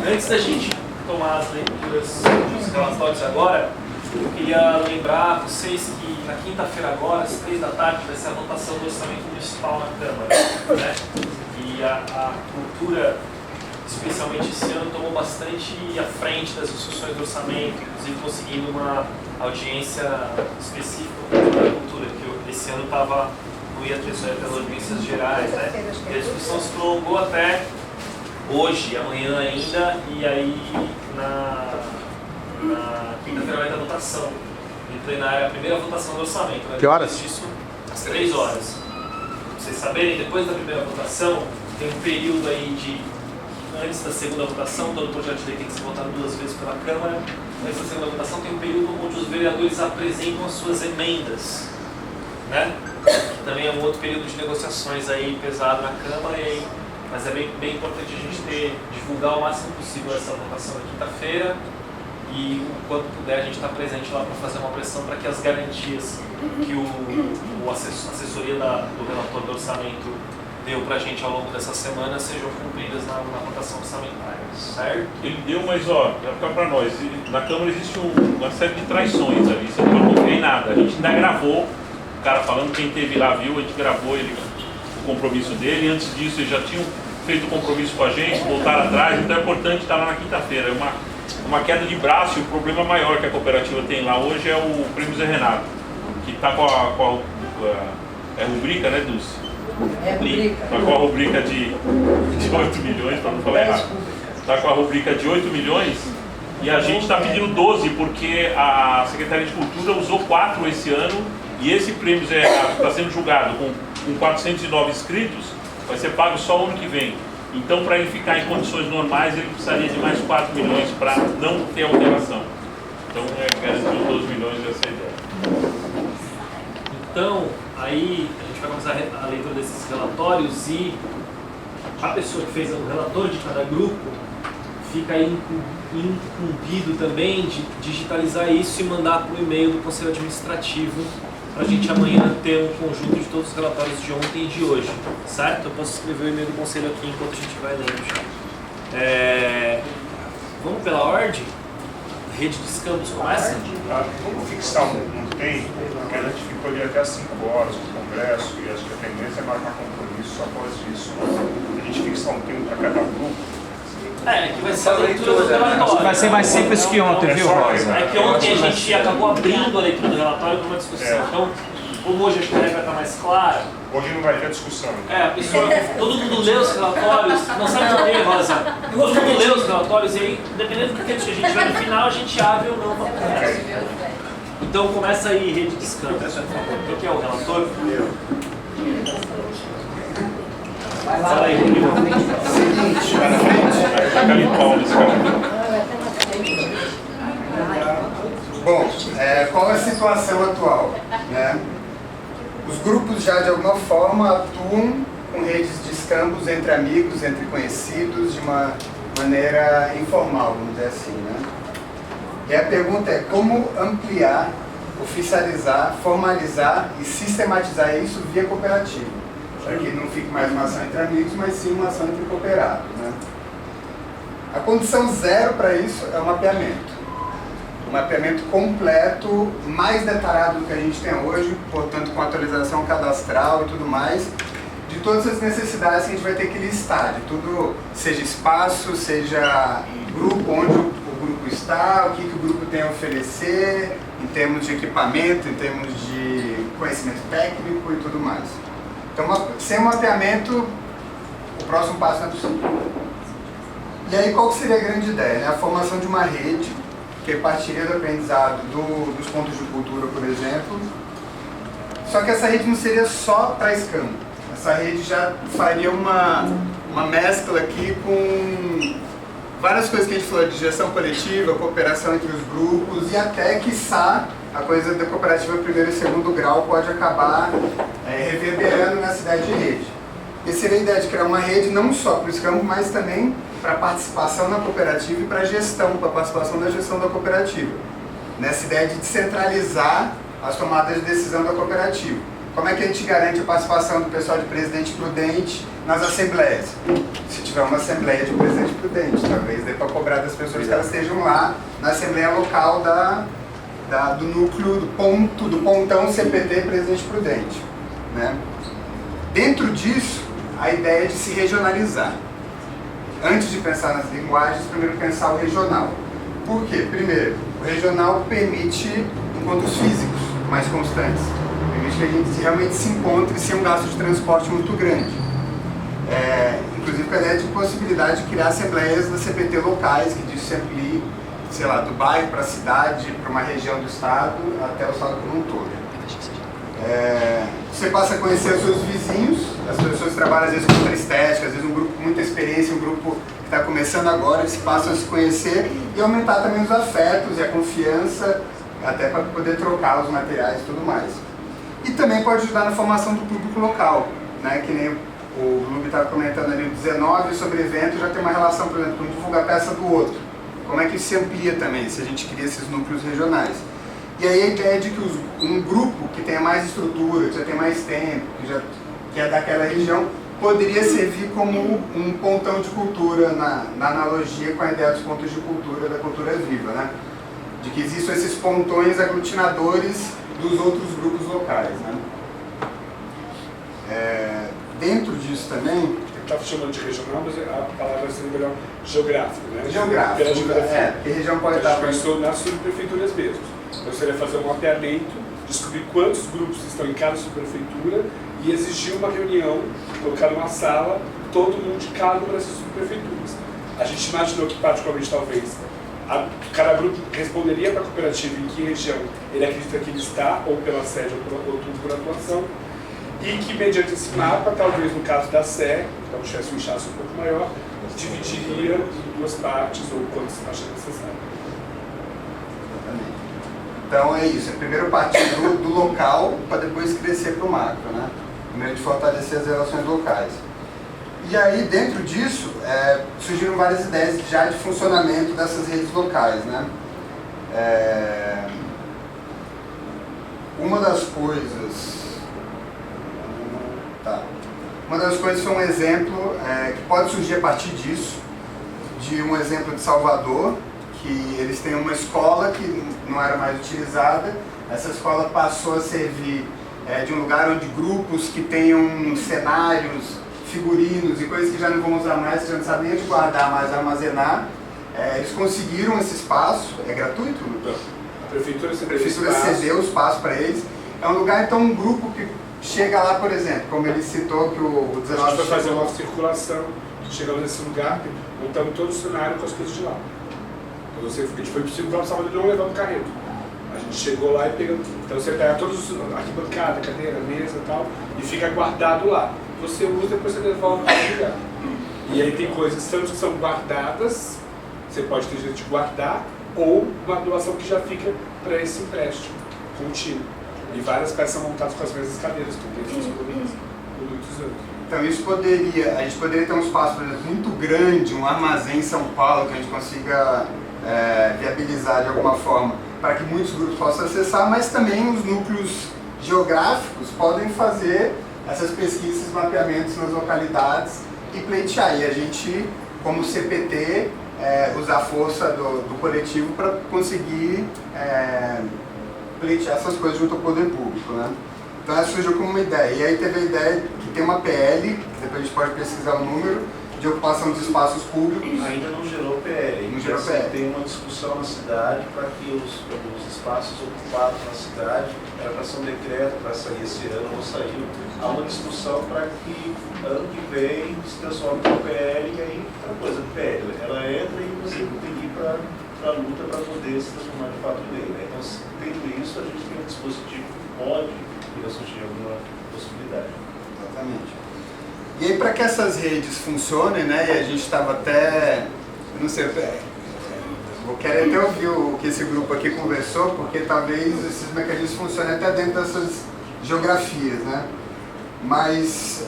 Antes da gente tomar as leituras dos relatórios agora, eu queria lembrar vocês que na quinta-feira agora, às 3 da tarde, vai ser a votação do orçamento municipal na Câmara, né? E a cultura, especialmente esse ano, tomou bastante à frente das discussões do orçamento, inclusive conseguindo uma audiência específica da cultura, que esse ano não ia ter só pelas audiências gerais, né? E a discussão se prolongou até hoje, amanhã ainda, e aí na quinta-feira vai ter a votação em plenária, a primeira votação do orçamento. Né? Que horas? Depois disso, às 3 horas. Pra vocês saberem, depois da primeira votação, tem um período aí antes da segunda votação, todo projeto de lei tem que ser votado 2 vezes pela Câmara. Antes da segunda votação tem um período onde os vereadores apresentam as suas emendas, né? Que também é um outro período de negociações aí pesado na Câmara, mas é bem importante a gente divulgar o máximo possível essa votação na quinta-feira e quando puder a gente está presente lá para fazer uma pressão para que as garantias que a assessoria do relator do orçamento deu para a gente ao longo dessa semana sejam cumpridas na votação orçamentária, certo? Ele deu, mas ó, vai ficar para nós. Na Câmara existe uma série de traições ali, você não pode confiar em nada. A gente ainda gravou, o cara falando, quem teve lá viu, a gente gravou o compromisso dele. Antes disso, eles já tinham feito o compromisso com a gente, voltaram atrás, então é importante estar lá na quinta-feira. É uma queda de braço, e o problema maior que a cooperativa tem lá hoje é o Prêmio Zé Renato, que está com a rubrica, né, Dulce? Está com a rubrica de 8 milhões, para não falar errado. Está com a rubrica de 8 milhões e a gente está pedindo 12 porque a Secretaria de Cultura usou 4 esse ano e esse prêmio Zé Renato está sendo julgado com 409 inscritos, vai ser pago só o ano que vem. Então, para ele ficar em condições normais, ele precisaria de mais 4 milhões para não ter alteração. Então, garantir os 12 milhões dessa ideia. Então, aí a gente vai começar a leitura desses relatórios e a pessoa que fez o relatório de cada grupo fica aí incumbido também de digitalizar isso e mandar para o e-mail do Conselho Administrativo para a gente amanhã ter um conjunto de todos os relatórios de ontem e de hoje, certo? Eu posso escrever o e-mail do Conselho aqui enquanto a gente vai lendo. Vamos pela ordem? Rede de escambos começa? Vamos fixar um tempo, porque a gente ficou ali até às 5 horas no Congresso e acho que a tendência é marcar compromisso após isso. A gente fixar um tempo para cada grupo. Que vai ser a leitura do relatório. Vai ser mais simples que ontem, viu, Rosa? É que ontem a gente acabou abrindo a leitura do relatório para uma discussão. Então, como hoje acho que a regra está mais clara. Hoje não vai ter discussão. A pessoa, todo mundo lê os relatórios, não sabe por quê, Rosa? Todo mundo lê os relatórios e aí, dependendo do que a gente vai no final, a gente abre ou não para conversa. Então começa aí, rede de escambos, por favor. Quem que é o relator? Fala aí, Rodrigo. Bom, qual é a situação atual? Né? Os grupos já de alguma forma atuam com redes de escambos entre amigos, entre conhecidos, de uma maneira informal, vamos dizer assim. Né? E a pergunta é como ampliar, oficializar, formalizar e sistematizar isso via cooperativa. Para que não fique mais uma ação entre amigos, mas sim uma ação entre cooperados. Né? A condição zero para isso é o mapeamento. Um mapeamento completo, mais detalhado do que a gente tem hoje, portanto com atualização cadastral e tudo mais, de todas as necessidades que a gente vai ter que listar, de tudo, seja espaço, seja grupo, onde o grupo está, o que o grupo tem a oferecer, em termos de equipamento, em termos de conhecimento técnico e tudo mais. Então, sem mapeamento, o próximo passo não é possível. E aí, qual que seria a grande ideia? Né? A formação de uma rede, que partiria do aprendizado dos pontos de cultura, por exemplo. Só que essa rede não seria só para escambo. Essa rede já faria uma mescla aqui com várias coisas que a gente falou de gestão coletiva, cooperação entre os grupos e até, quiçá, a coisa da cooperativa primeiro e segundo grau pode acabar reverberando nessa ideia de rede. Essa seria a ideia de criar uma rede não só para o escambo, mas também para a participação na cooperativa e para a gestão, para a participação da gestão da cooperativa. Nessa ideia de descentralizar as tomadas de decisão da cooperativa. Como é que a gente garante a participação do pessoal de Presidente Prudente nas assembleias. Se tiver uma assembleia de Presidente Prudente, talvez dê para cobrar das pessoas que elas estejam lá na assembleia local do núcleo, do pontão CPT Presidente Prudente, né? Dentro disso, a ideia é de se regionalizar. Antes de pensar nas linguagens, primeiro pensar o regional. Por quê? Primeiro, o regional permite encontros físicos mais constantes. Permite que a gente realmente se encontre sem um gasto de transporte muito grande. Inclusive com a ideia de possibilidade de criar assembleias da CPT locais, que disso se amplie, sei lá, do bairro para a cidade, para uma região do estado, até o estado como um todo. Você passa a conhecer os seus vizinhos, as pessoas que trabalham às vezes com outra estética, às vezes um grupo com muita experiência, um grupo que está começando agora, eles passam a se conhecer e aumentar também os afetos e a confiança, até para poder trocar os materiais e tudo mais. E também pode ajudar na formação do público local, né? Que nem o Lube estava comentando ali, o 19 sobre evento já tem uma relação, por exemplo, com divulgar a peça do outro. Como é que isso se amplia também, se a gente cria esses núcleos regionais? E aí a ideia é de que um grupo que tenha mais estrutura, que já tem mais tempo, que é daquela região, poderia servir como um pontão de cultura, na analogia com a ideia dos pontos de cultura, da cultura viva, né? De que existam esses pontões aglutinadores dos outros grupos locais, né? Dentro disso também... Eu estava chamando de regional, mas a palavra seria melhor geográfico, né? Geográfico, pela geografia. porque região pode Então, estar... a gente pensou nas subprefeituras mesmo. Então seria fazer um mapeamento, descobrir quantos grupos estão em cada subprefeitura e exigir uma reunião, colocar numa sala, todo mundo de cada uma dessas subprefeituras. A gente imaginou que, particularmente, talvez, cada grupo responderia para a cooperativa em que região ele acredita que ele está, ou pela sede ou tudo por atuação, e que, mediante esse mapa, talvez no caso da SE, então tivesse um inchaço um pouco maior, dividiria em duas partes, ou quanto se acha necessário. Então é isso, é primeiro partir do local para depois crescer para o macro, né? Primeiro de fortalecer as relações locais. E aí, dentro disso, surgiram várias ideias já de funcionamento dessas redes locais, né? Uma das coisas foi um exemplo que pode surgir a partir disso, de um exemplo de Salvador, que eles têm uma escola que não era mais utilizada. Essa escola passou a servir de um lugar onde grupos que tenham cenários, figurinos e coisas que já não vão usar mais, que já não sabem nem onde guardar, mas armazenar. Eles conseguiram esse espaço, é gratuito? Não. A prefeitura cedeu o espaço para eles. É um lugar, então, um grupo que chega lá, por exemplo, como ele citou que o 19... A gente vai fazer uma circulação, chegamos nesse lugar, montamos todo o cenário com as coisas de lá. Então, a gente foi possível para o sábado não levando carreto. A gente chegou lá e pegou. Então você pega todos os arquibancada, cadeira, mesa e tal, e fica guardado lá. Você usa e depois você devolve para o lugar. E aí tem coisas tanto que são guardadas, você pode ter jeito de guardar, ou uma doação que já fica para esse empréstimo contínuo. E várias peças são montadas com as mesmas cadeiras, que tem funcionado por muitos anos. Então isso a gente poderia ter um espaço, por exemplo, muito grande, um armazém em São Paulo, que a gente consiga viabilizar de alguma forma, para que muitos grupos possam acessar, mas também os núcleos geográficos podem fazer essas pesquisas, esses mapeamentos nas localidades e pleitear. E a gente, como CPT, usar a força do coletivo para conseguir pleitear essas coisas junto ao poder público, né? Então essa surgiu como uma ideia. E aí teve a ideia que tem uma PL, depois a gente pode pesquisar o número, de ocupação dos espaços públicos. Ainda não gerou PL. Não gerou PL. Tem uma discussão na cidade para que os espaços ocupados na cidade, era para ser um decreto para sair esse ano, não saiu. Há uma discussão para que ano que vem se transforme em PL e aí outra coisa do PL. Ela entra e você tem que ir para a luta para poder se transformar de fato em lei. Né? Então, tendo isso, a gente tem um dispositivo que pode surgir alguma possibilidade. Exatamente. E aí, para que essas redes funcionem, né, e a gente estava até, eu não sei, eu quero até ouvir o que esse grupo aqui conversou, porque talvez esses mecanismos funcionem até dentro dessas geografias, né? Mas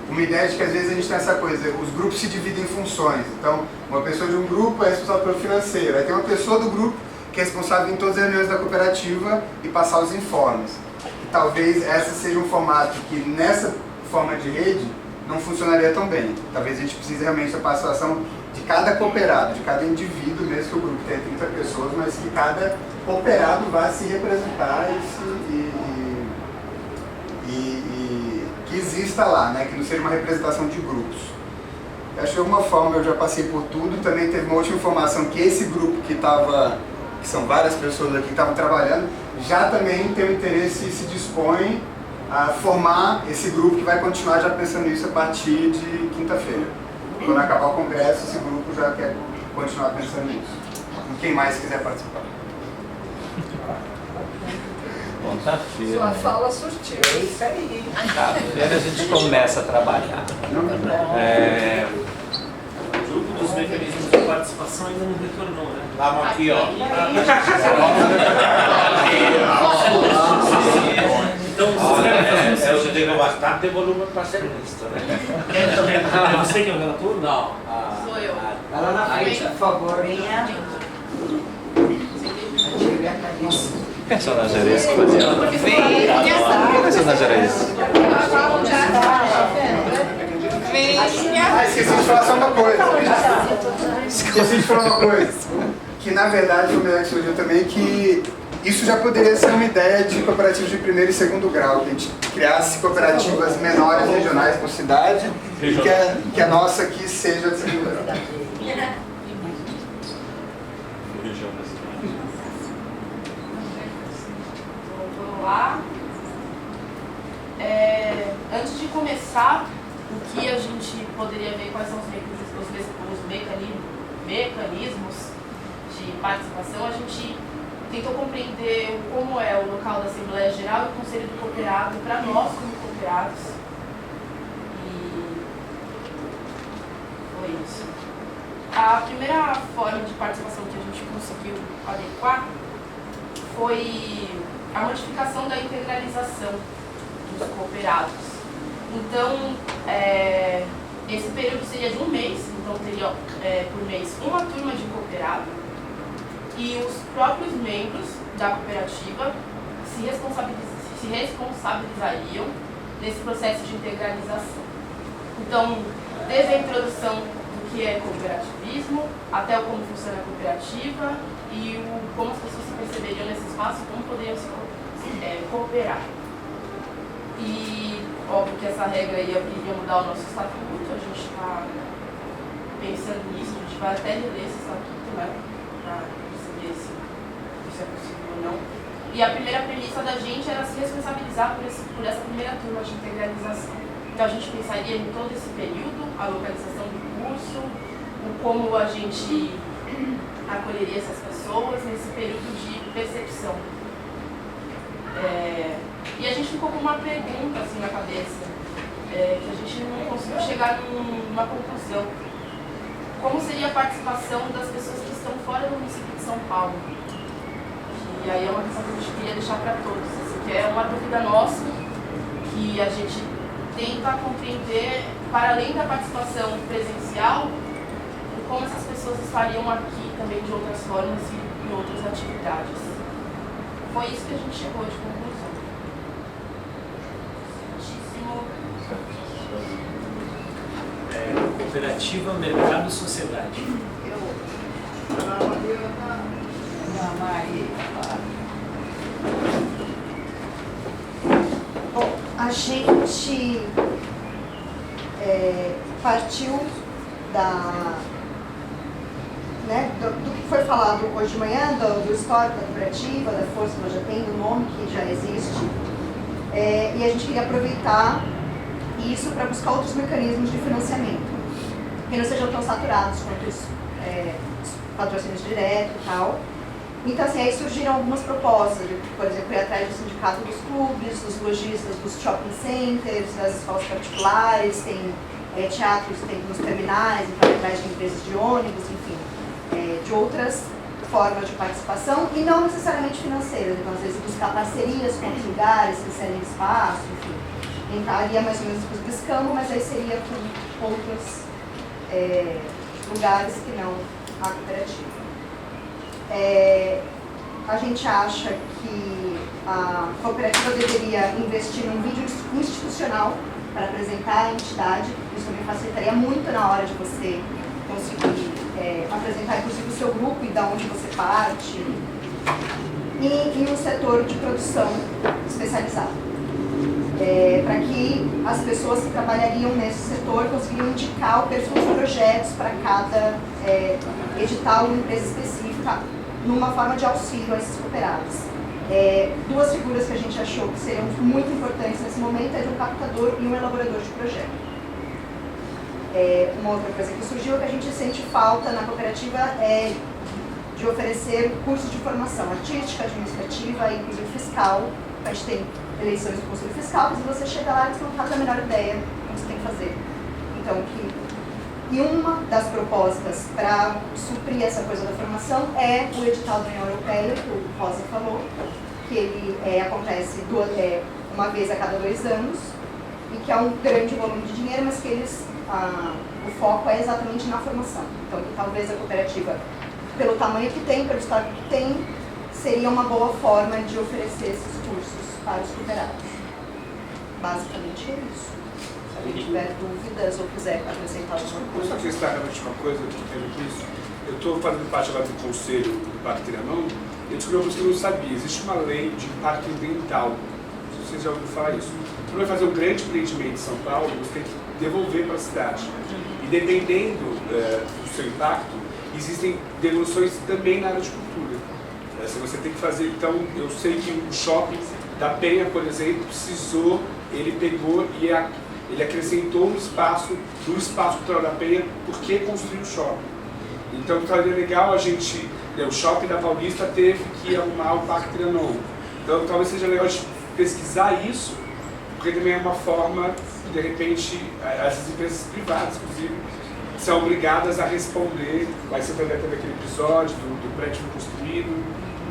uma ideia de que às vezes a gente tem essa coisa, os grupos se dividem em funções. Então, uma pessoa de um grupo é responsável pelo financeiro, aí tem uma pessoa do grupo que é responsável em todas as reuniões da cooperativa e passar os informes. E talvez esse seja um formato que, nessa forma de rede, não funcionaria tão bem. Talvez a gente precise realmente da participação de cada cooperado, de cada indivíduo, mesmo que o grupo tenha 30 pessoas, mas que cada cooperado vá se representar e que exista lá, né? Que não seja uma representação de grupos. Eu acho que de alguma forma eu já passei por tudo. Também teve uma última informação que esse grupo que são várias pessoas aqui que estavam trabalhando, já também tem o interesse e se dispõe a formar esse grupo que vai continuar já pensando nisso a partir de quinta-feira. Quando acabar o congresso, esse grupo já quer continuar pensando nisso. Quem mais quiser participar? Bom, tá firme. Sua fala surtiu. É isso aí. Tá, primeiro a gente começa a trabalhar. O grupo dos mecanismos de participação ainda não retornou, né? Vamos aqui, ó. Então, vocês querem fazer um Eu digo bastante volume para ser visto, né? É você que é o relator? Não. Sou eu. Tá lá na frente, por favor. Venha. Que personagem era esse que fazia? Que personagem era esse? Esqueci de falar só uma coisa. Esqueci de falar uma coisa. Que na verdade o Melex surgiu também que isso já poderia ser uma ideia de cooperativas de primeiro e segundo grau, que a gente criasse cooperativas menores regionais por cidade e que a nossa aqui seja de segundo grau. Vamos lá. Antes de começar, o que a gente poderia ver, quais são os mecanismos de participação, a gente tentou compreender como é o local da Assembleia Geral e o Conselho do Cooperado para nós como cooperados. E foi isso. A primeira forma de participação que a gente conseguiu adequar foi a modificação da integralização dos cooperados. Então, esse período seria de um mês, então teria por mês uma turma de cooperado e os próprios membros da cooperativa se responsabilizariam nesse processo de integralização. Então, desde a introdução do que é cooperativismo, até o como funciona a cooperativa e como as pessoas se perceberiam nesse espaço, como poderiam cooperar. E óbvio que essa regra iria mudar o nosso estatuto, a gente está pensando nisso, a gente vai até reler esse estatuto, né, para perceber se isso é possível ou não. E a primeira premissa da gente era se responsabilizar por essa primeira turma de integralização. Então a gente pensaria em todo esse período, a localização do curso, o como a gente acolheria essas pessoas nesse período de percepção. E a gente ficou com uma pergunta assim na cabeça, que a gente não conseguiu chegar numa conclusão. Como seria a participação das pessoas que estão fora do município de São Paulo? E aí é uma questão que a gente queria deixar para todos, assim, que é uma dúvida nossa, que a gente tenta compreender, para além da participação presencial, como essas pessoas estariam aqui também de outras formas e em outras atividades. Foi isso que a gente chegou de conclusão. Cooperativa, mercado e sociedade. Bom, a gente partiu do que foi falado hoje de manhã, do histórico da cooperativa, da força que ela já tem, do nome que já existe, e a gente queria aproveitar isso para buscar outros mecanismos de financiamento, que não sejam tão saturados quanto os patrocínios diretos e tal. Então, assim, aí surgiram algumas propostas, de, por exemplo, ir atrás do sindicato dos clubes, dos lojistas dos shopping centers, das escolas particulares, tem teatros, tem nos terminais, então atrás de empresas de ônibus, enfim, de outras formas de participação e não necessariamente financeiras. Então, às vezes, buscar parcerias com outros lugares, que serem espaço, enfim. Entraria mais ou menos para o escambo, mas aí seria com outros lugares que não a cooperativa. A gente acha que a cooperativa deveria investir num vídeo institucional para apresentar a entidade. Isso também facilitaria muito na hora de você conseguir apresentar, inclusive, o seu grupo e da onde você parte. E um setor de produção especializado. Para que as pessoas que trabalhariam nesse setor conseguiriam indicar o perfil de projetos para cada edital ou empresa específica, numa forma de auxílio a esses cooperados. Duas figuras que a gente achou que seriam muito importantes nesse momento é de um captador e um elaborador de projeto. Uma outra coisa que surgiu que a gente sente falta na cooperativa é de oferecer cursos de formação artística, administrativa e inclusive fiscal. A gente tem eleições do Conselho Fiscal, mas você chega lá e você não faz a menor ideia do que você tem que fazer. Então, e uma das propostas para suprir essa coisa da formação é o edital da União Europeia, que o Rosa falou, que ele acontece uma vez a cada 2 anos, e que é um grande volume de dinheiro, mas que o foco é exatamente na formação. Então, talvez a cooperativa, pelo tamanho que tem, pelo estado que tem, seria uma boa forma de oferecer esses cursos para os cooperados. Basicamente é isso. Se alguém tiver dúvidas ou quiser acrescentar alguma coisa. Só acrescentar realmente uma coisa que tem a ver com isso. Eu estou fazendo parte agora do conselho do Parque Trianon e eu descobri uma coisa que eu não sabia. Existe uma lei de impacto ambiental. Não sei se vocês já ouviram falar isso. Quando vai fazer um grande empreendimento em São Paulo, você tem que devolver para a cidade. E dependendo do seu impacto, existem devoluções também na área de cultura. Se você tem que fazer, então, eu sei que o shopping da Penha, por exemplo, ele pegou e ele acrescentou um espaço do espaço cultural da Penha porque construiu o shopping. Então, seria legal o shopping da Paulista teve que arrumar o Parque Trianon. Então, talvez seja legal de pesquisar isso, porque também é uma forma, de repente, as empresas privadas, inclusive, são obrigadas a responder, vai ser também aquele episódio do prédio construído.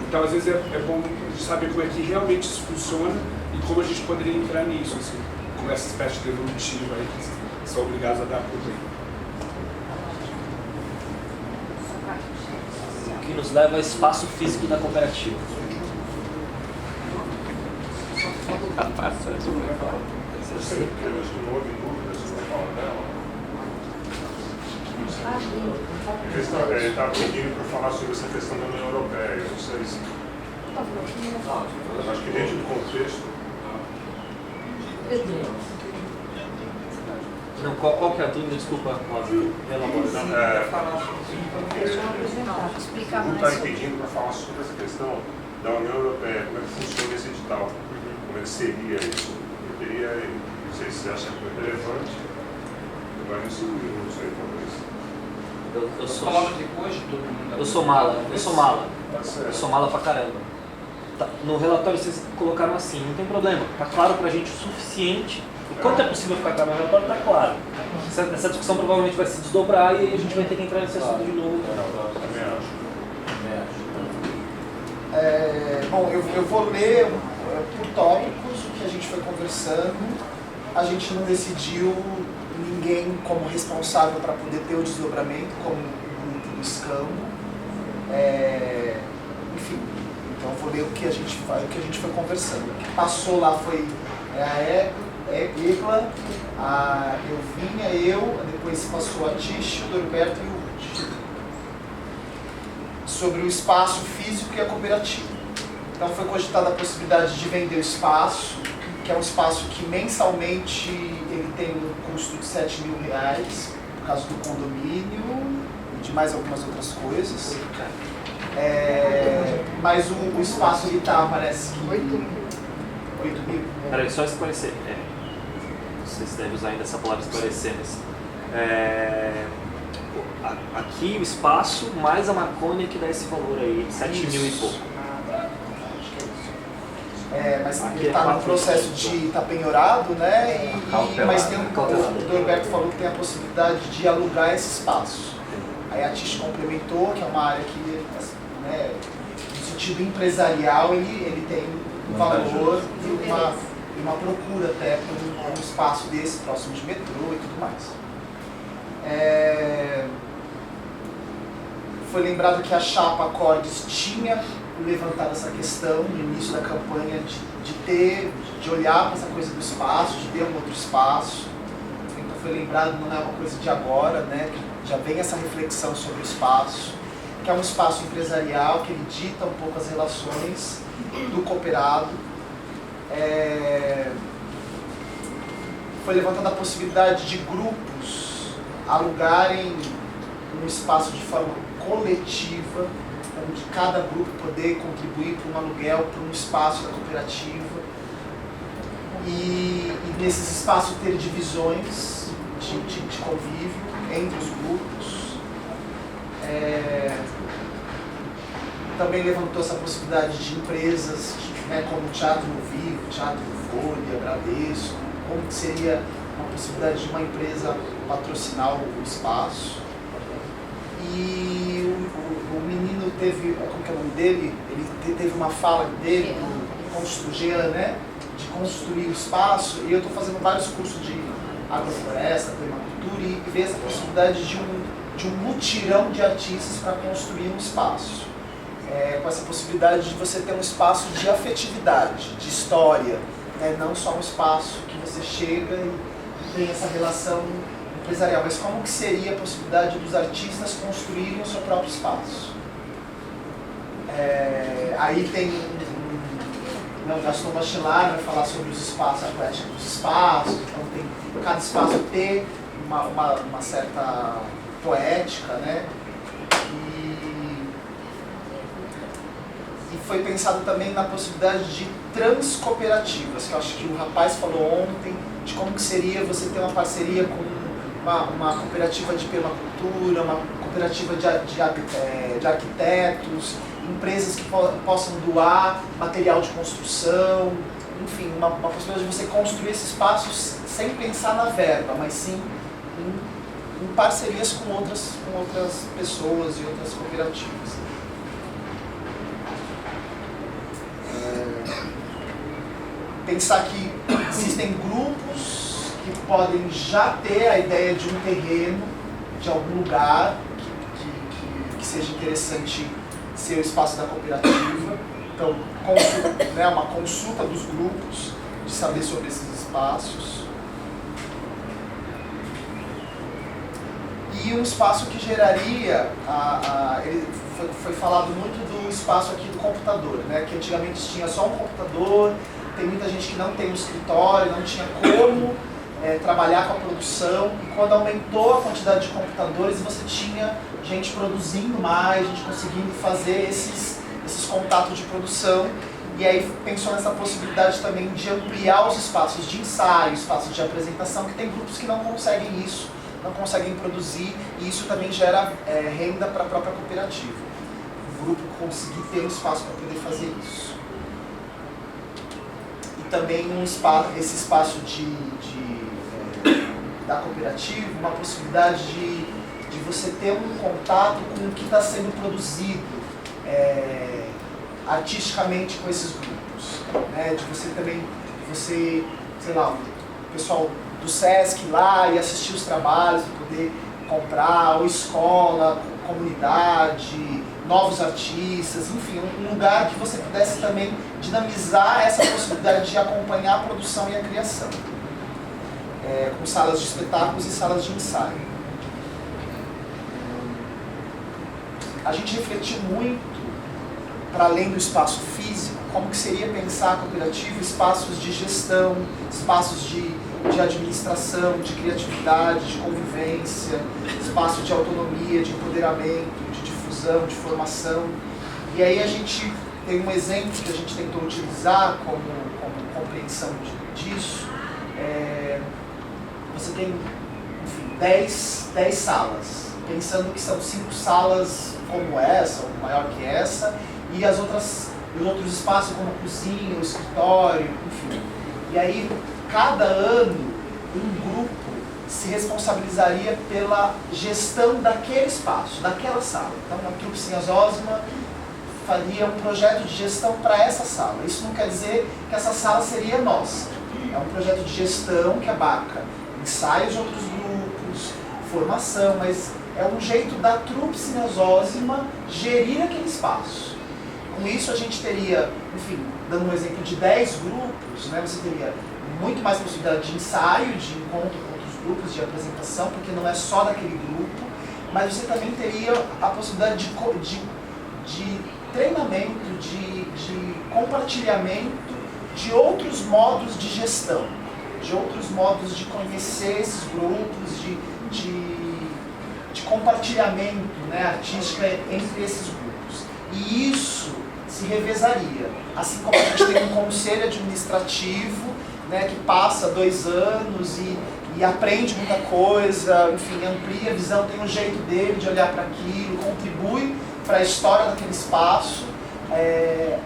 Então, às vezes, é bom saber como é que realmente isso funciona e como a gente poderia entrar nisso, assim, com essa espécie de devolutivo aí que são obrigados a dar por bem. O que nos leva ao espaço físico da cooperativa. Você não houve dúvidas sobre a fala dela? Ele estava pedindo para falar sobre essa questão da União Europeia. Não sei se. Acho que dentro do contexto. Não, qual que é a dúvida? Desculpa, Rosa. Explicar Não mais. está pedindo para falar sobre essa questão da União Europeia, como é que funciona esse edital, como é que seria isso. Eu queria, não sei se você acha que é relevante, vai nesse minuto aí, talvez. Eu sou depois de todo mundo. Eu sou mala pra caramba. Tá, no relatório vocês colocaram assim, não tem problema, tá claro pra gente o suficiente. O quanto é possível ficar claro no relatório, tá claro. Essa discussão provavelmente vai se desdobrar e aí a gente vai ter que entrar nesse assunto de novo. Também acho. Bom, eu vou ler por tópicos o que a gente foi conversando. A gente não decidiu ninguém como responsável para poder ter o desdobramento, como um grupo do escambo. Enfim, então eu vou ler o que a gente foi conversando. O que passou lá foi a Egla, a Elvinha, depois passou a Tish, o Norberto e o Ruth. Sobre o espaço físico e a cooperativa. Então foi cogitada a possibilidade de vender o espaço, que é um espaço que mensalmente ele tem um custo de R$7.000, por causa do condomínio e de mais algumas outras coisas. Mas o espaço ele tá, parece que... 8.000. Peraí, só esclarecer. Vocês devem usar ainda essa palavra esclarecer, mas... aqui o espaço mais a Marconi que dá esse valor aí, 7.000 e pouco. Mas ele está no processo de estar penhorado, né? Mas tem o Norberto falou que tem a possibilidade de alugar esse espaço. Aí a Tish complementou, que é uma área que, né, no sentido empresarial, ele tem um valor e uma procura até por um espaço desse, próximo de metrô e tudo mais. Foi lembrado que a chapa Cordes tinha levantado essa questão no início da campanha de olhar para essa coisa do espaço, de ter um outro espaço. Então foi lembrado, não é uma coisa de agora, né? Que já vem essa reflexão sobre o espaço, que é um espaço empresarial, que ele dita um pouco as relações do cooperado. Foi levantada a possibilidade de grupos alugarem um espaço de forma coletiva, onde cada grupo poder contribuir para um aluguel, para um espaço da cooperativa, e nesses espaços ter divisões de convívio entre os grupos. Também levantou essa possibilidade de empresas, né, como Teatro Vivo, Teatro Folha, Bradesco, como que seria uma possibilidade de uma empresa patrocinar o espaço. E o menino teve, como que é o nome dele? Ele teve uma fala dele, do Jean, né? De construir o espaço, e eu estou fazendo vários cursos de agrofloresta, permacultura, e ver essa possibilidade de um mutirão de artistas para construir um espaço. Com essa possibilidade de você ter um espaço de afetividade, de história, né? Não só um espaço que você chega e tem essa relação empresarial, mas como que seria a possibilidade dos artistas construírem o seu próprio espaço. Aí tem o Gaston Bachelard vai falar sobre os espaços, a poética dos espaços, então tem cada espaço ter uma certa poética, né? E foi pensado também na possibilidade de transcooperativas, que eu acho que o rapaz falou ontem, de como que seria você ter uma parceria com uma cooperativa de permacultura, uma cooperativa de arquitetos, empresas que possam doar material de construção, enfim, uma possibilidade de você construir esses espaços sem pensar na verba, mas sim em parcerias com outras pessoas e outras cooperativas. Pensar que existem grupos que podem já ter a ideia de um terreno, de algum lugar que seja interessante ser o espaço da cooperativa. Então, uma consulta dos grupos, de saber sobre esses espaços. E um espaço que geraria, foi falado muito do espaço aqui do computador, né? Que antigamente tinha só um computador, tem muita gente que não tem um escritório, não tinha como trabalhar com a produção, e quando aumentou a quantidade de computadores, você tinha gente produzindo mais, gente conseguindo fazer esses contatos de produção, e aí pensou nessa possibilidade também de ampliar os espaços de ensaio, espaços de apresentação, que tem grupos que não conseguem isso, não conseguem produzir, e isso também gera renda para a própria cooperativa. O grupo conseguir ter um espaço para poder fazer isso. E também esse espaço da cooperativa, uma possibilidade de você ter um contato com o que está sendo produzido artisticamente com esses grupos, né? De você também, sei lá, o pessoal do Sesc lá e assistir os trabalhos, poder comprar, ou escola, comunidade, novos artistas, enfim, um lugar que você pudesse também dinamizar essa possibilidade de acompanhar a produção e a criação, com salas de espetáculos e salas de ensaio. A gente refletiu muito, para além do espaço físico, como que seria pensar a cooperativa, espaços de gestão, espaços de administração, de criatividade, de convivência, espaço de autonomia, de empoderamento, de difusão, de formação. E aí a gente tem um exemplo que a gente tentou utilizar como compreensão disso. Você tem, enfim, 10 salas, pensando que são 5 salas como essa, ou maior que essa, e os outros espaços como a cozinha, o escritório, enfim. E aí, cada ano, um grupo se responsabilizaria pela gestão daquele espaço, daquela sala. Então, a Trupe Sinhas Osma faria um projeto de gestão para essa sala. Isso não quer dizer que essa sala seria nossa. É um projeto de gestão que abarca ensaios de outros grupos, formação, mas é um jeito da Trupe Sinhas Osma gerir aquele espaço. Com isso a gente teria, enfim, dando um exemplo de 10 grupos, né, você teria muito mais possibilidade de ensaio, de encontro com outros grupos, de apresentação, porque não é só daquele grupo, mas você também teria a possibilidade de treinamento, de compartilhamento de outros modos de gestão, de outros modos de conhecer esses grupos, de compartilhamento, né, artístico entre esses grupos. E isso se revezaria. Assim como a gente tem um conselho administrativo, né, que passa 2 anos e aprende muita coisa, enfim, amplia a visão, tem um jeito dele de olhar para aquilo, contribui para a história daquele espaço.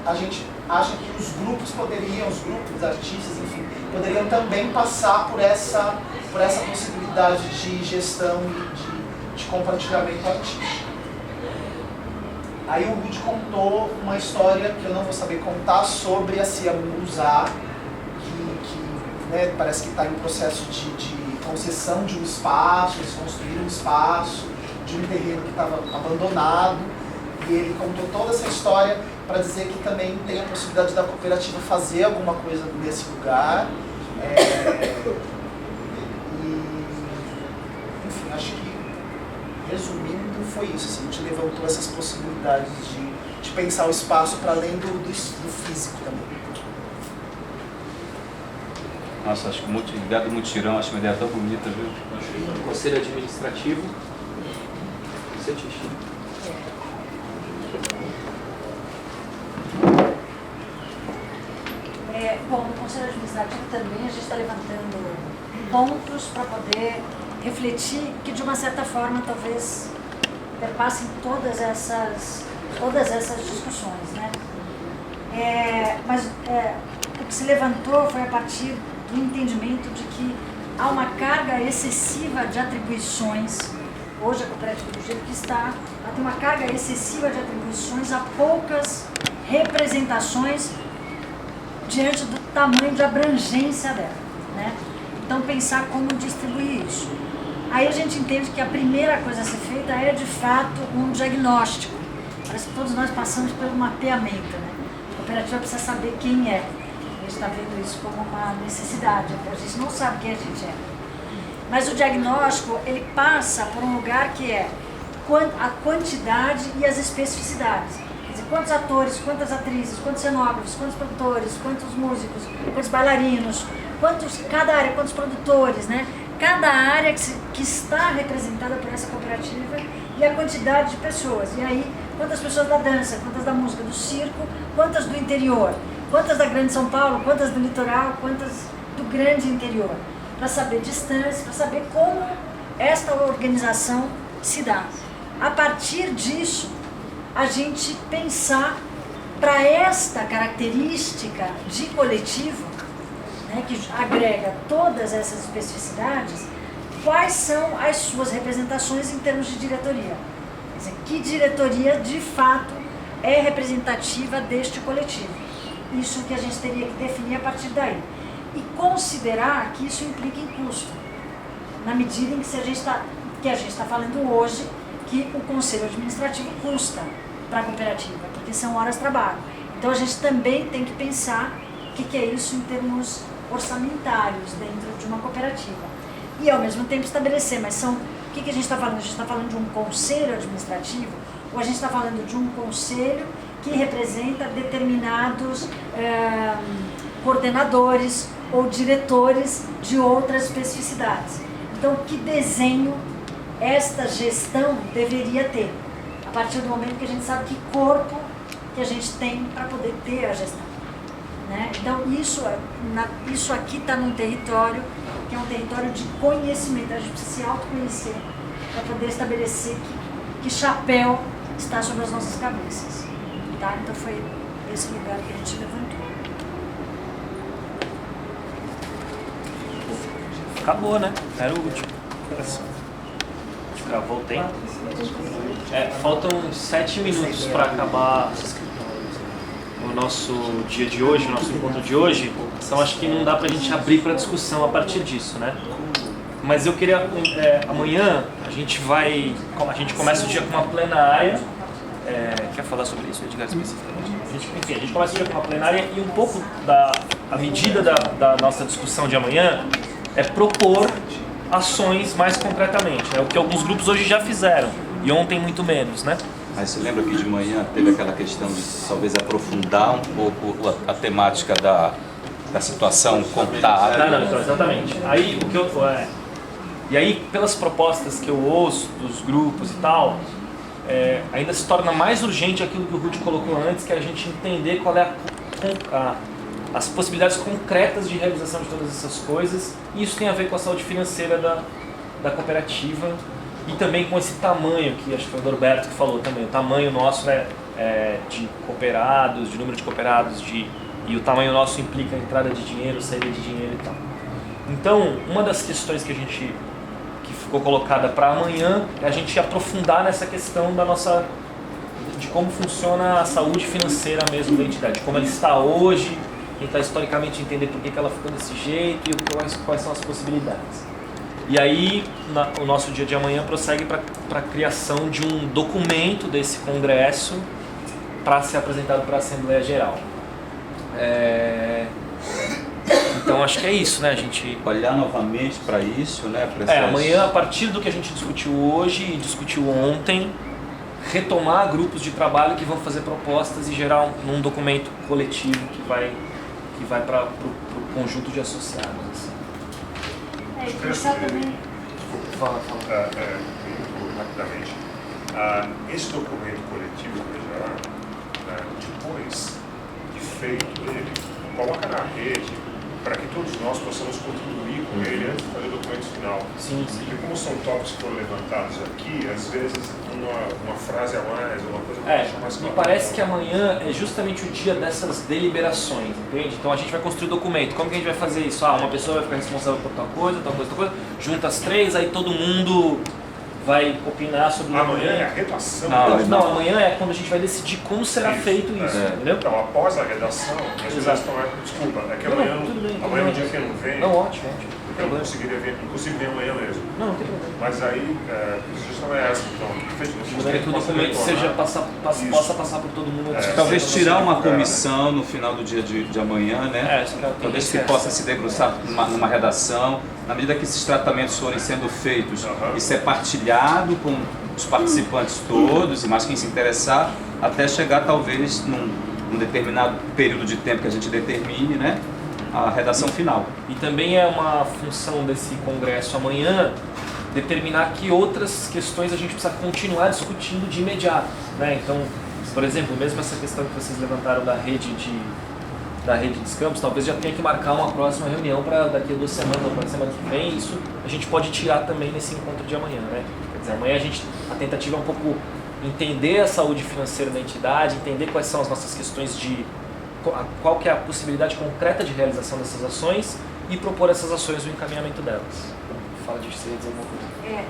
A gente acha que os grupos os artistas, enfim, poderiam também passar por essa possibilidade de gestão e de compartilhamento artístico. Aí o Rudy contou uma história que eu não vou saber contar sobre a Cia Munguzá, que né, parece que está em processo de concessão de um espaço, eles construíram um espaço de um terreno que estava abandonado, e ele contou toda essa história para dizer que também tem a possibilidade da cooperativa fazer alguma coisa nesse lugar. Enfim, acho que, resumindo, foi isso. Assim, a gente levantou essas possibilidades de pensar o espaço para além do físico também. Nossa, acho que o lugar do mutirão, acho uma ideia tão bonita, viu? Conselho administrativo. Você, Tixi. Bom, no Conselho Administrativo também a gente está levantando pontos para poder refletir que, de uma certa forma, talvez perpassem todas essas discussões, né? Mas o que se levantou foi a partir do entendimento de que há uma carga excessiva de atribuições. Hoje a cooperativa do jeito que está, ela tem uma carga excessiva de atribuições a poucas representações diante do tamanho de abrangência dela, né? Então pensar como distribuir isso. Aí a gente entende que a primeira coisa a ser feita é de fato um diagnóstico. Parece que todos nós passamos pelo mapeamento, né? A cooperativa precisa saber quem é. A gente está vendo isso como uma necessidade, a gente não sabe quem a gente é. Mas o diagnóstico, ele passa por um lugar que é a quantidade e as especificidades. Quer dizer, quantos atores, quantas atrizes, quantos cenógrafos, quantos produtores, quantos músicos, quantos bailarinos, cada área, quantos produtores, né? Cada área que está representada por essa cooperativa e a quantidade de pessoas. E aí, quantas pessoas da dança, quantas da música, do circo, quantas do interior, quantas da Grande São Paulo, quantas do litoral, quantas do grande interior. Para saber distância, para saber como esta organização se dá. A partir disso, a gente pensar para esta característica de coletivo, né, que agrega todas essas especificidades, quais são as suas representações em termos de diretoria. Quer dizer, que diretoria de fato é representativa deste coletivo. Isso que a gente teria que definir a partir daí. E considerar que isso implica em custo, na medida em que a gente está falando hoje que o Conselho Administrativo custa para a cooperativa, porque são horas de trabalho. Então a gente também tem que pensar o que é isso em termos orçamentários dentro de uma cooperativa. E ao mesmo tempo estabelecer, mas o que a gente está falando? A gente está falando de um conselho administrativo ou a gente está falando de um conselho que representa determinados coordenadores ou diretores de outras especificidades. Então, que desenho esta gestão deveria ter? A partir do momento que a gente sabe que corpo que a gente tem para poder ter a gestão, né? Então, isso aqui está num território que é um território de conhecimento. A gente precisa se autoconhecer para poder estabelecer que chapéu está sobre as nossas cabeças. Tá? Então, foi esse lugar que a gente levantou. Acabou, né? Era o último. Travou o tempo. Faltam 7 minutos para acabar o nosso dia de hoje, o nosso encontro de hoje. Então acho que não dá pra gente abrir para discussão a partir disso, né? Mas eu queria, amanhã a gente começa o dia com uma plenária, que é falar sobre isso, Edgar, especificamente? A gente começa o dia com uma plenária e um pouco a medida da nossa discussão de amanhã é propor ações mais concretamente, né? O que alguns grupos hoje já fizeram e ontem muito menos, né? Mas você lembra que de manhã teve aquela questão de talvez aprofundar um pouco a temática da situação contábil? Não, então, exatamente. Aí, e aí, pelas propostas que eu ouço dos grupos e tal, ainda se torna mais urgente aquilo que o Rudy colocou antes, que é a gente entender qual é as possibilidades concretas de realização de todas essas coisas, e isso tem a ver com a saúde financeira da cooperativa e também com esse tamanho, que acho que foi o Norberto que falou também, o tamanho nosso de cooperados, de número de cooperados, e o tamanho nosso implica a entrada de dinheiro, saída de dinheiro e tal. Então, uma das questões que ficou colocada para amanhã é a gente aprofundar nessa questão de como funciona a saúde financeira mesmo da entidade, como ela está hoje, tentar historicamente entender por que ela ficou desse jeito e quais são as possibilidades. E aí, o nosso dia de amanhã prossegue para a criação de um documento desse congresso para ser apresentado para a Assembleia Geral. Então acho que é isso, né? A gente olhar novamente para isso, né? Amanhã, a partir do que a gente discutiu hoje e discutiu ontem, retomar grupos de trabalho que vão fazer propostas e gerar um documento coletivo que vai para o conjunto de associados. Assim. Também. Fala. Rapidamente. Esse documento coletivo que já depois de feito ele, coloca na rede para que todos nós possamos contribuir com ele antes de fazer o documento final. Sim. Porque como são tópicos que foram levantados aqui, às vezes uma frase a mais, uma coisa que deixa mais claro. Me parece que amanhã é justamente o dia dessas deliberações, entende? Então a gente vai construir o documento. Como que a gente vai fazer isso? Uma pessoa vai ficar responsável por tal coisa, junta as três, aí todo mundo vai opinar sobre o amanhã é a redação. Não, amanhã é quando a gente vai decidir como será feito isso, entendeu? Então, após a redação, a sugestão desculpa, é que amanhã é um dia que eu não venho. Não, ótimo. Eu não conseguiria vir, inclusive nem amanhã mesmo. Não tem problema. Mas aí, a sugestão é essa, então, de maneira que o documento possa passar por todo mundo. Talvez tirar uma comissão no final do dia de amanhã, né? Talvez se possa se debruçar numa redação, na medida que esses tratamentos forem sendo feitos, isso é partilhado com os participantes todos, e mais quem se interessar, até chegar talvez num determinado período de tempo que a gente determine, né? A redação final. E também é uma função desse congresso amanhã determinar que outras questões a gente precisa continuar discutindo de imediato, né? Então, por exemplo, mesmo essa questão que vocês levantaram da rede de descampos, talvez já tenha que marcar uma próxima reunião para daqui a 2 semanas ou para a semana que vem. Isso a gente pode tirar também nesse encontro de amanhã, né? Quer dizer, amanhã a tentativa é um pouco entender a saúde financeira da entidade, entender quais são as nossas questões qual que é a possibilidade concreta de realização dessas ações e propor essas ações no encaminhamento delas. Fala de você dizer alguma coisa.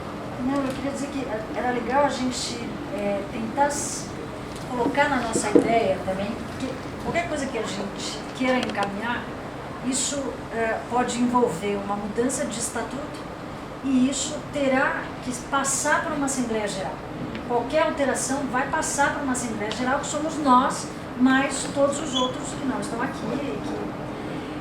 Não, eu queria dizer que era legal a gente tentar colocar na nossa ideia também que qualquer coisa que a gente queira encaminhar, isso pode envolver uma mudança de estatuto e isso terá que passar por uma Assembleia Geral. Qualquer alteração vai passar por uma Assembleia Geral, que somos nós, mais todos os outros que não estão aqui.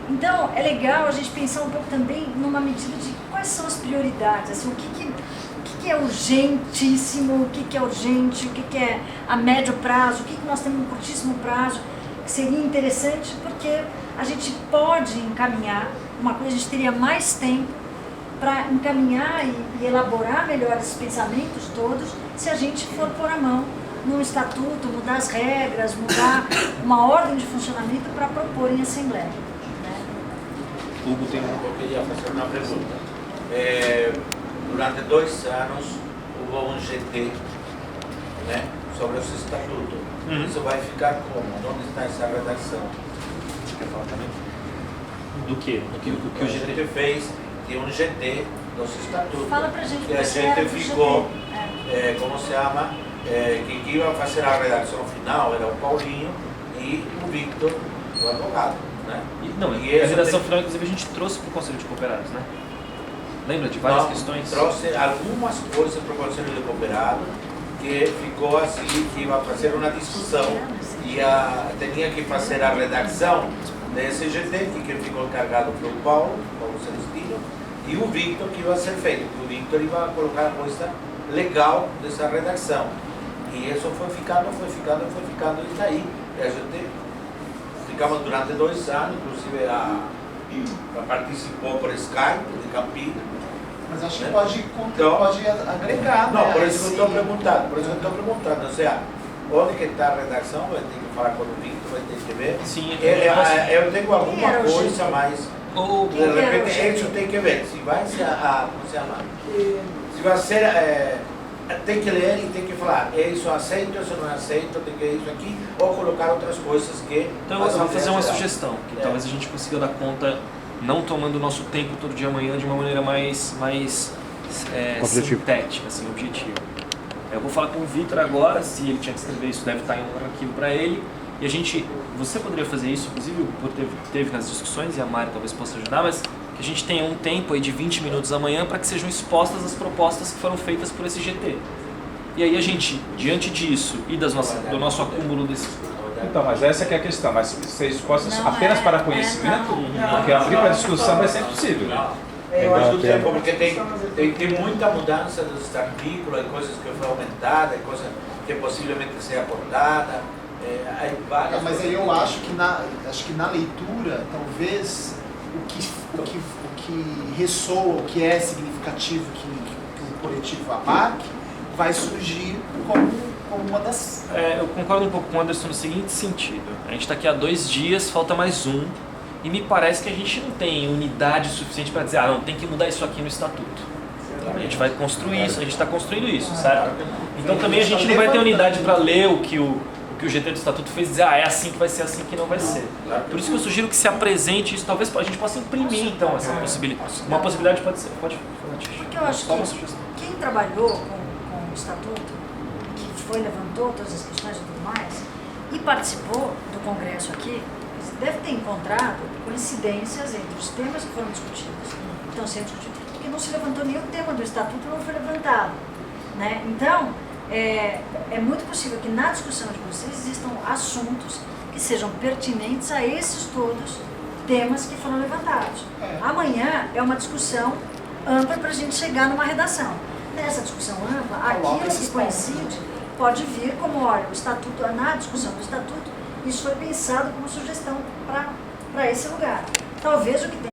Então, é legal a gente pensar um pouco também numa medida de quais são as prioridades, assim, o que é urgentíssimo, o que é urgente, o que é a médio prazo, o que nós temos no curtíssimo prazo, que seria interessante, porque a gente pode encaminhar uma coisa, a gente teria mais tempo para encaminhar e elaborar melhor esses pensamentos todos, se a gente for pôr a mão num estatuto, mudar as regras, mudar uma ordem de funcionamento para propor em assembleia. Né? Hugo tem Eu queria fazer uma pergunta. Durante 2 anos houve um GT, né, sobre esse estatuto. Isso vai ficar como? Onde está essa redação? Você quer falar também? Do que? O que o GT fez de um GT dos estatutos. Fala pra gente. E a gente ficou, como se chama, que ia fazer a redação final era o Paulinho e o Victor, o advogado. Né? E a redação final, inclusive, a gente trouxe para o Conselho de Cooperados, né? Lembra de várias questões? Trouxe algumas coisas para o Conselho de Cooperados que ficou assim, que ia fazer uma discussão e tinha que fazer a redação desse GT, que ficou encarregado pelo Paulo Celestino, e o Victor que ia ser feito, o Victor ia colocar a coisa legal dessa redação. E isso foi ficando, e daí a gente ficamos durante 2 anos, inclusive participou por Skype de Campinas. Mas acho que pode agregar, não, né? por isso que eu estou perguntando, ou seja, onde que está a redação, vai ter que falar com o Victor, vai ter que ver. Sim, eu tenho alguma coisa, mas de repente isso tem que ver, se vai ser como se chama? Se vai ser, tem que ler e tem que falar, isso aceito, isso não aceito, tem que isso aqui, ou colocar outras coisas que... Então eu vou fazer uma sugestão, que talvez a gente consiga dar conta, não tomando o nosso tempo todo dia amanhã, de uma maneira mais sintética, assim, objetiva. Eu vou falar com o Victor agora, se ele tinha que escrever isso, deve estar em um arquivo para ele, e você poderia fazer isso, inclusive, teve nas discussões, e a Mari talvez possa ajudar, mas que a gente tenha um tempo aí de 20 minutos amanhã para que sejam expostas as propostas que foram feitas por esse GT. E aí a gente, diante disso e do nosso acúmulo desses... Então, mas essa que é a questão, mas ser expostas apenas para conhecimento, porque abrir para discussão vai ser impossível. Eu acho que tempo, porque tem muita mudança dos artículos, coisas que foram aumentadas, coisas que possivelmente seja aportada. Mas aí eu acho que na leitura, talvez o que ressoa, o que é significativo que o coletivo abarque, vai surgir como uma das... eu concordo um pouco com o Anderson no seguinte sentido. A gente está aqui há 2 dias, falta mais um, e me parece que a gente não tem unidade suficiente para dizer, não, tem que mudar isso aqui no estatuto. A gente vai construir isso, a gente está construindo isso, certo? Então também a gente não vai ter unidade para ler o que o GT do estatuto fez, dizer, é assim que vai ser, assim que não vai ser. Por isso que eu sugiro que se apresente isso, talvez a gente possa imprimir então essa possibilidade. Uma possibilidade pode ser, pode falar, Tish. Porque eu acho que quem trabalhou com o estatuto, que levantou todas as questões e tudo mais, e participou do congresso aqui, deve ter encontrado coincidências entre os temas que foram discutidos, que estão sendo discutidos, porque não se levantou nenhum tema do estatuto, não foi levantado, né? Então, é muito possível que na discussão de vocês existam assuntos que sejam pertinentes a esses todos temas que foram levantados. Amanhã é uma discussão ampla para a gente chegar numa redação. Nessa discussão ampla, aquilo que coincide pode vir como, olha, o estatuto, na discussão do estatuto, isso foi pensado como sugestão para esse lugar. Talvez o que tem